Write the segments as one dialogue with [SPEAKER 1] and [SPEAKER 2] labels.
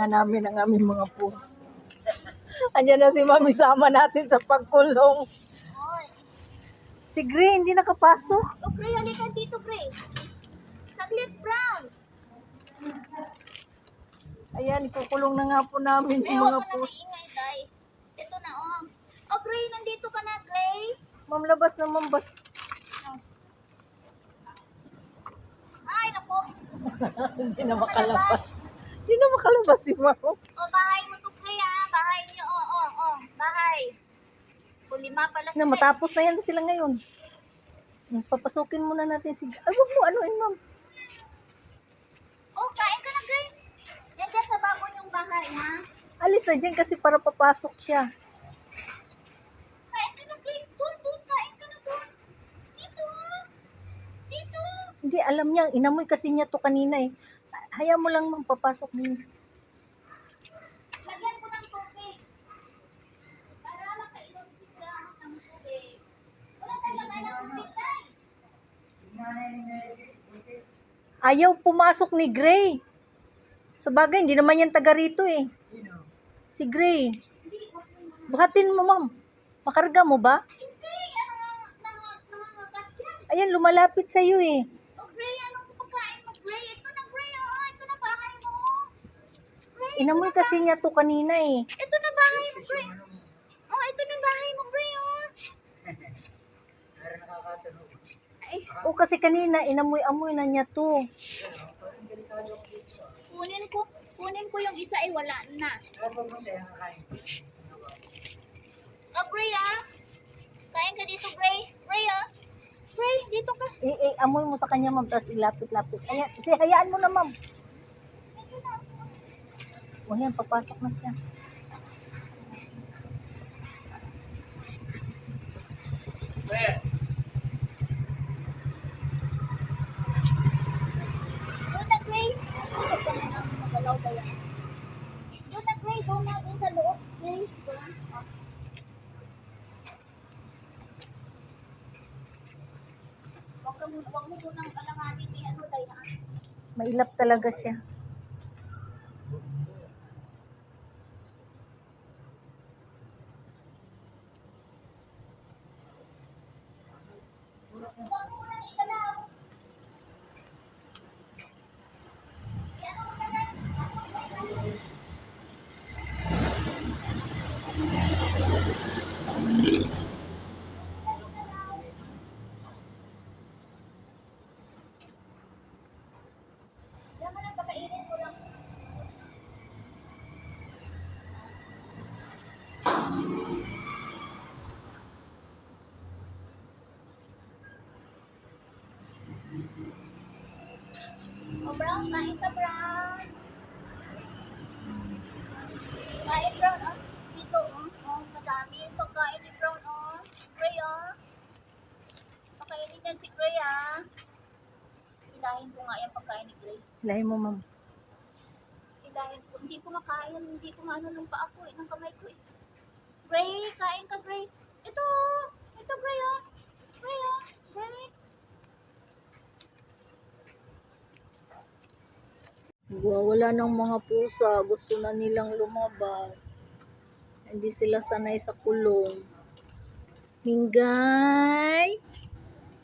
[SPEAKER 1] nga namin ang aming mga puso. Andiyan na si Mami, sama natin sa pagkulong. Si Gray, hindi nakapasok.
[SPEAKER 2] Oh, Gray, halika dito, Gray. Saglit, Brown.
[SPEAKER 1] Ayan, kukulong na nga po namin
[SPEAKER 2] Gray,
[SPEAKER 1] yung
[SPEAKER 2] huwag
[SPEAKER 1] mga
[SPEAKER 2] ka na
[SPEAKER 1] puso.
[SPEAKER 2] maingay, Day. Ito na, oh. Oh, Gray, nandito ka na, Gray.
[SPEAKER 1] Ma'am, labas naman bas.
[SPEAKER 2] Ay, naku.
[SPEAKER 1] Hindi na makalabas. Hindi na makalabas si Ma'am.
[SPEAKER 2] Oh, bahay mo to, Gray, ah. Bahay niyo, oh. Bahay. O, 5 pala
[SPEAKER 1] Na,
[SPEAKER 2] sila.
[SPEAKER 1] matapos na yan sila ngayon. Papasukin muna natin si... Ay, wag mo, anuin, Ma'am.
[SPEAKER 2] Oh, kain ka na, Gray. Yan dyan sa bago yung bahay, ha?
[SPEAKER 1] Alis na dyan kasi para papasok siya.
[SPEAKER 2] Kain ka na, Gray. Dun, kain ka na dun. Dito. Dito.
[SPEAKER 1] Hindi, alam niya. Inamoy kasi niya to kanina eh. Hayaan mo lang, Ma'am, papasok din.
[SPEAKER 2] Lagyan ko ng tubig. Para makainom sila ng tubig. Wala talaga ng tubig, Day.
[SPEAKER 1] Ayaw pumasok ni Gray. Sa bagay, hindi naman yan taga rito eh. Si Gray. Buhatin mo, Ma'am. Makarga mo ba?
[SPEAKER 2] Hindi. Nangangagat yan.
[SPEAKER 1] Ayan, lumalapit sa'yo eh.
[SPEAKER 2] Oh, Gray, anong pagkain mo, Gray? Ito na, Gray, oh. Ito na bahay mo. Gray,
[SPEAKER 1] Inamoy kasi niya to kanina eh.
[SPEAKER 2] ito na bahay mo, Gray. Oh, ito na bahay mo, Gray, oh. Ay,
[SPEAKER 1] O kasi kanina, inamoy-amoy na niya to.
[SPEAKER 2] kunin ko yung isa, eh, wala na. Oh, Gray, ah. Kain ka dito, Gray. Gray, ah. Gray, dito ka.
[SPEAKER 1] Amoy mo sa kanya, Ma'am, tapos ilapit-lapit. Ayan, hayaan mo na, Ma'am. O yan, papasok na siya.
[SPEAKER 2] Doon na, Gray. Magalaw ba yan? Doon na, Gray. Doon na, din sa loob. Gray, doon. Oh. Huwag mo doon ang alanganin ni ano, Day, ha?
[SPEAKER 1] Mailap talaga siya.
[SPEAKER 2] Huwag mo nang igalaw. Ano mo na, pasok na igalaw. Yan mo lang, pakainin ko lang. Oh, Brown, kain ka, Brown. Kain, Brown, oh. Dito, oh. Oh, madami yung pagkain ni Brown, oh. Gray, oh. Pakainin yan si Gray, ah. Hilahin ko nga yung pagkain ni Gray.
[SPEAKER 1] Hilahin mo, Ma'am.
[SPEAKER 2] Hilahin ko. Hindi ko makain. Hindi ko maano ng paa ko, ng kamay ko, eh. Gray, kain ka, Gray. Ito, Gray, oh. Gray, oh. Gray.
[SPEAKER 1] Wala ng mga pusa. Gusto na nilang lumabas. Hindi sila sanay sa kulong. Mingay!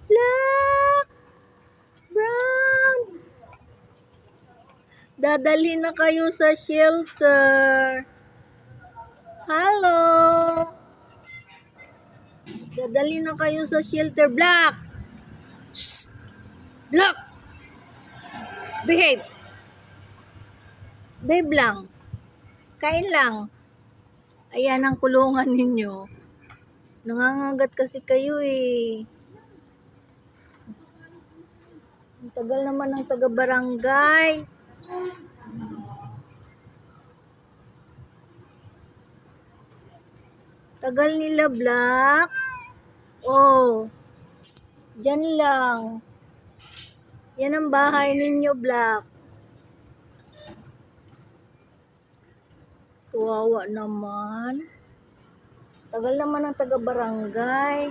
[SPEAKER 1] Black! Brown! Dadalhin na kayo sa shelter. Hello! Dadalhin na kayo sa shelter. Black! Shh! Black! Behave! Babe lang. Kain lang. Ayan ang kulungan ninyo. Nangangagat kasi kayo eh. Ang tagal naman ng taga-barangay. Tagal nila, Black. Oh. Diyan lang. Yan ang bahay ninyo, Black. Kawawa naman. Tagal naman ng taga-barangay.